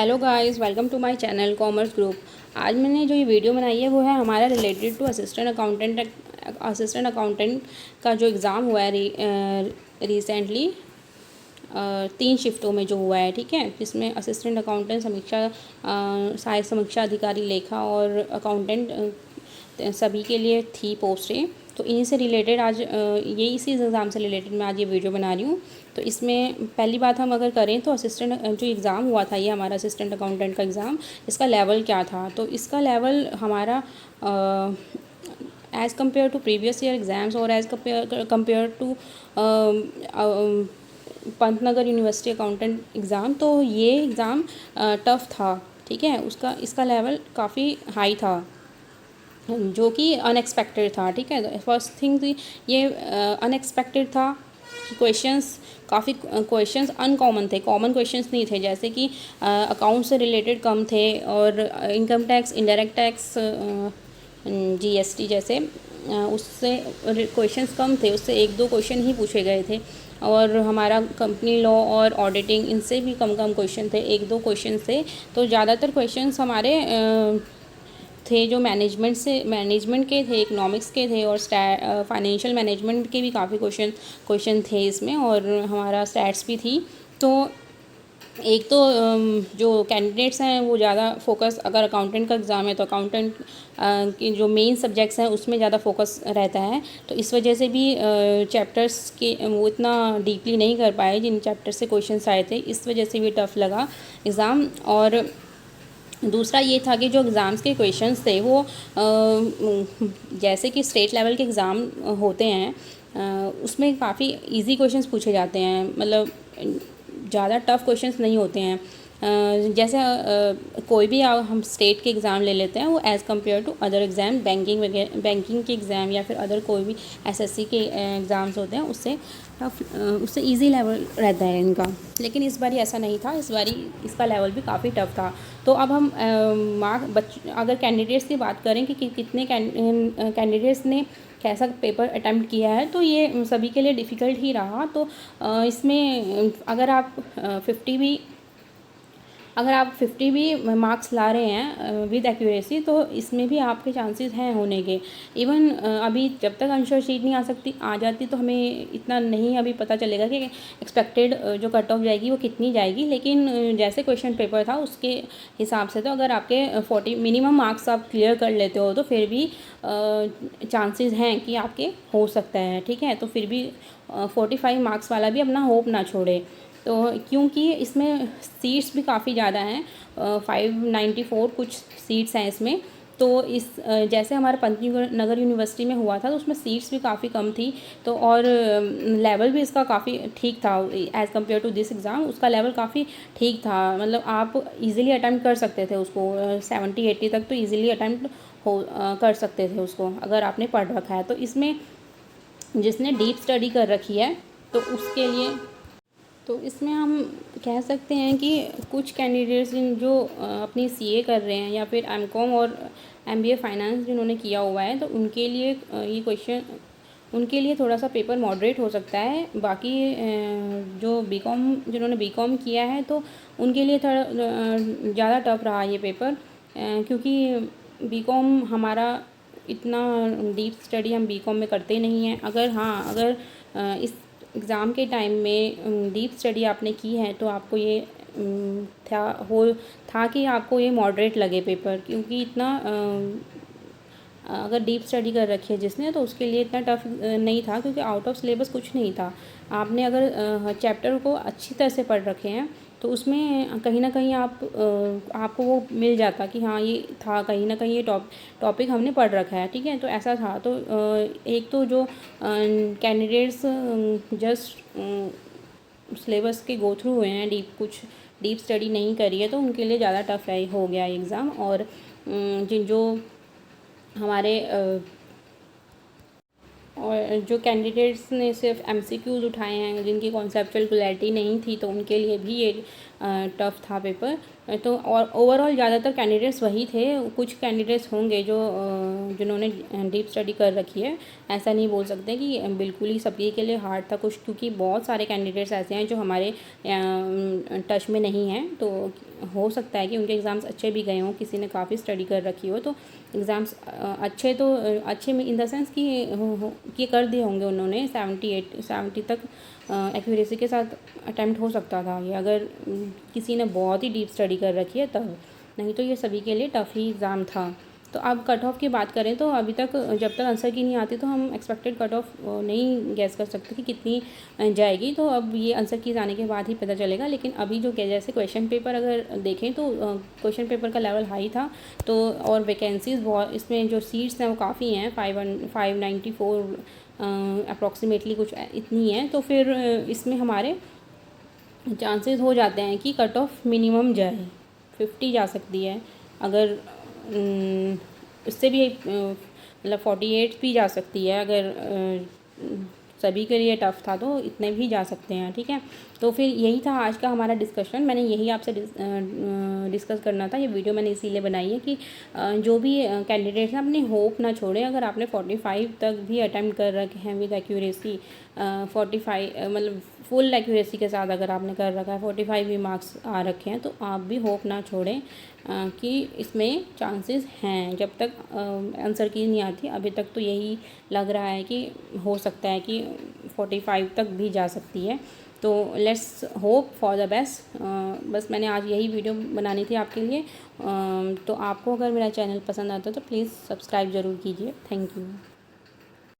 Hello guys, welcome to my channel commerce group. आज मैंने जो ये वीडियो बनाई है वो है हमारा रिलेटेड टू असिस्टेंट अकाउंटेंट का जो एग्ज़ाम हुआ है रिसेंटली 3 शिफ्टों में जो हुआ है। ठीक है, जिसमें असिस्टेंट अकाउंटेंट समीक्षा सहायक समीक्षा अधिकारी लेखा और अकाउंटेंट सभी के लिए थी पोस्टें। तो इन्हीं से रिलेटेड आज ये इसी एग्ज़ाम से रिलेटेड मैं आज ये वीडियो बना रही हूँ। तो इसमें पहली बात हम अगर करें तो असिस्टेंट जो एग्ज़ाम हुआ था, ये हमारा असिस्टेंट अकाउंटेंट का एग्ज़ाम, इसका लेवल क्या था। तो इसका लेवल हमारा as compare to previous year exams और as compare to Pantnagar university accountant exam, तो ये एग्ज़ाम टफ़ था। ठीक है, इसका लेवल काफ़ी हाई था, जो कि अनएक्सपेक्टेड था। ठीक है, फर्स्ट थिंग ये अनएक्सपेक्टेड था कि काफ़ी क्वेश्चंस अनकॉमन थे, कॉमन क्वेश्चंस नहीं थे। जैसे कि अकाउंट से रिलेटेड कम थे और income tax, indirect tax, GST जैसे उससे क्वेश्चंस कम थे, उससे 1-2 क्वेश्चन ही पूछे गए थे। और हमारा कंपनी लॉ और ऑडिटिंग, इनसे भी कम क्वेश्चन थे, 1-2 क्वेश्चन थे। तो ज़्यादातर क्वेश्चंस हमारे थे जो मैनेजमेंट के थे, इकोनॉमिक्स के थे और फाइनेंशियल मैनेजमेंट के भी काफ़ी क्वेश्चन थे इसमें, और हमारा स्टैट्स भी थी। तो एक तो जो कैंडिडेट्स हैं वो ज़्यादा फोकस, अगर अकाउंटेंट का एग्ज़ाम है तो अकाउंटेंट के जो मेन सब्जेक्ट्स हैं उसमें ज़्यादा फोकस रहता है। तो इस वजह से भी चैप्टर्स के वो इतना डीपली नहीं कर पाए जिन चैप्टर से क्वेश्चंस आए थे, इस वजह से भी टफ़ लगा एग्ज़ाम। और दूसरा ये था कि जो एग्ज़ाम्स के क्वेश्चंस थे वो जैसे कि स्टेट लेवल के एग्ज़ाम होते हैं, उसमें काफ़ी इजी क्वेश्चंस पूछे जाते हैं, मतलब ज़्यादा टफ़ क्वेश्चंस नहीं होते हैं। जैसे कोई भी हम स्टेट के एग्ज़ाम ले लेते हैं, वो as compare to other exam, banking के एग्ज़ाम या फिर अदर कोई भी एसएससी के एग्ज़ाम्स होते हैं, उससे ईजी लेवल रहता है इनका। लेकिन इस बारी ऐसा नहीं था, इस बारी इसका लेवल भी काफ़ी टफ़ था। तो अब हम अगर कैंडिडेट्स की बात करें कि कितने कैंडिडेट्स ने कैसा पेपर अटैम्प्ट किया है, तो ये सभी के लिए डिफ़िकल्ट ही रहा। तो इसमें अगर आप 50 भी मार्क्स ला रहे हैं विद एक्यूरेसी, तो इसमें भी आपके चांसेस हैं होने के। इवन अभी जब तक आंसर शीट नहीं आ जाती तो हमें इतना नहीं अभी पता चलेगा कि एक्सपेक्टेड जो कट ऑफ जाएगी वो कितनी जाएगी। लेकिन जैसे क्वेश्चन पेपर था उसके हिसाब से तो अगर आपके 40 मिनिमम मार्क्स आप क्लियर कर लेते हो तो फिर भी चांसेस हैं कि आपके हो सकता है। ठीक है, तो फिर भी 45 मार्क्स वाला भी अपना होप ना छोड़े। तो क्योंकि इसमें सीट्स भी काफ़ी ज़्यादा हैं, 594 कुछ सीट्स हैं इसमें। तो जैसे हमारे पंतनगर यूनिवर्सिटी में हुआ था तो उसमें सीट्स भी काफ़ी कम थी। तो और लेवल भी इसका काफ़ी ठीक था as compare to this exam, उसका लेवल काफ़ी ठीक था। मतलब आप इजीली अटैम्प्ट कर सकते थे उसको, 70-80 तक तो इजीली अटैम्प्ट कर सकते थे उसको, अगर आपने पढ़ रखा है। तो इसमें जिसने डीप स्टडी कर रखी है तो उसके लिए, तो इसमें हम कह सकते हैं कि कुछ कैंडिडेट्स जो अपनी सीए कर रहे हैं या फिर एमकॉम और एमबीए फाइनेंस जिन्होंने किया हुआ है, तो उनके लिए ये क्वेश्चन, उनके लिए थोड़ा सा पेपर मॉडरेट हो सकता है। बाकी जो बीकॉम, जिन्होंने बीकॉम किया है तो उनके लिए थोड़ा ज़्यादा टफ रहा ये पेपर, क्योंकि बीकॉम हमारा इतना डीप स्टडी हम बीकॉम में करते नहीं हैं। अगर इस एग्ज़ाम के टाइम में डीप स्टडी आपने की है तो आपको ये था कि आपको ये मॉडरेट लगे पेपर, क्योंकि इतना अगर डीप स्टडी कर रखी है जिसने तो उसके लिए इतना टफ नहीं था, क्योंकि आउट ऑफ सिलेबस कुछ नहीं था। आपने अगर चैप्टर को अच्छी तरह से पढ़ रखे हैं तो उसमें कहीं ना कहीं आपको वो मिल जाता कि हाँ ये था, कहीं ना कहीं ये टॉपिक हमने पढ़ रखा है। ठीक है, तो ऐसा था। तो एक तो जो कैंडिडेट्स जस्ट सिलेबस के गो थ्रू हुए हैं, कुछ डीप स्टडी नहीं करी है, तो उनके लिए ज़्यादा टफ हो गया एग्ज़ाम। और जिन जो हमारे और जो कैंडिडेट्स ने सिर्फ एमसीक्यूज़ उठाए हैं, जिनकी कॉन्सेप्चुअल क्लैरिटी नहीं थी, तो उनके लिए भी ये टफ़ था पेपर। तो और ओवरऑल ज़्यादातर कैंडिडेट्स वही थे, कुछ कैंडिडेट्स होंगे जो जिन्होंने डीप स्टडी कर रखी है। ऐसा नहीं बोल सकते कि बिल्कुल ही सभी के लिए हार्ड था, कुछ क्योंकि बहुत सारे कैंडिडेट्स ऐसे हैं जो हमारे टच में नहीं हैं, तो हो सकता है कि उनके एग्ज़ाम्स अच्छे भी गए हों, किसी ने काफ़ी स्टडी कर रखी हो तो एग्ज़ाम्स अच्छे में इन द सेंस कि कर दिए होंगे उन्होंने 70 तक एक्यूरेसी के साथ अटैम्प्ट हो सकता था ये, अगर किसी ने बहुत ही डीप स्टडी कर रखी है तब, नहीं तो ये सभी के लिए टफ़ ही एग्ज़ाम था। तो अब कट ऑफ की बात करें तो अभी तक जब तक आंसर की नहीं आती तो हम एक्सपेक्टेड कट ऑफ नहीं गैस कर सकते कि कितनी जाएगी, तो अब ये आंसर की आने के बाद ही पता चलेगा। लेकिन अभी जो जैसे क्वेश्चन पेपर अगर देखें तो क्वेश्चन पेपर का लेवल हाई था, तो और वैकेंसीज़ बहुत, इसमें जो सीट्स हैं वो काफ़ी हैं, 594 अप्रॉक्सीमेटली कुछ इतनी है, तो फिर इसमें हमारे चांसेस हो जाते हैं कि कट ऑफ मिनिमम जाए, 50 जा सकती है, अगर इससे भी मतलब 48 भी जा सकती है, अगर सभी के लिए टफ़ था तो इतने भी जा सकते हैं। ठीक है, तो फिर यही था आज का हमारा डिस्कशन, मैंने यही आपसे डिस्कस करना था। ये वीडियो मैंने इसीलिए बनाई है कि जो भी कैंडिडेट्स हैं अपनी होप ना छोड़ें। अगर आपने 45 तक भी अटैम्प्ट कर रखे हैं विद एक्यूरेसी, 45 मतलब फुल एक्यूरेसी के साथ अगर आपने कर रखा है, 45 भी मार्क्स आ रखे हैं, तो आप भी होप ना छोड़ें कि इसमें चांसेस हैं। जब तक आंसर की नहीं आती, अभी तक तो यही लग रहा है कि हो सकता है कि 45 तक भी जा सकती है। तो let's hope for the best. बस मैंने आज यही वीडियो बनानी थी आपके लिए। तो आपको अगर मेरा चैनल पसंद आता है तो प्लीज़ सब्सक्राइब ज़रूर कीजिए। Thank you.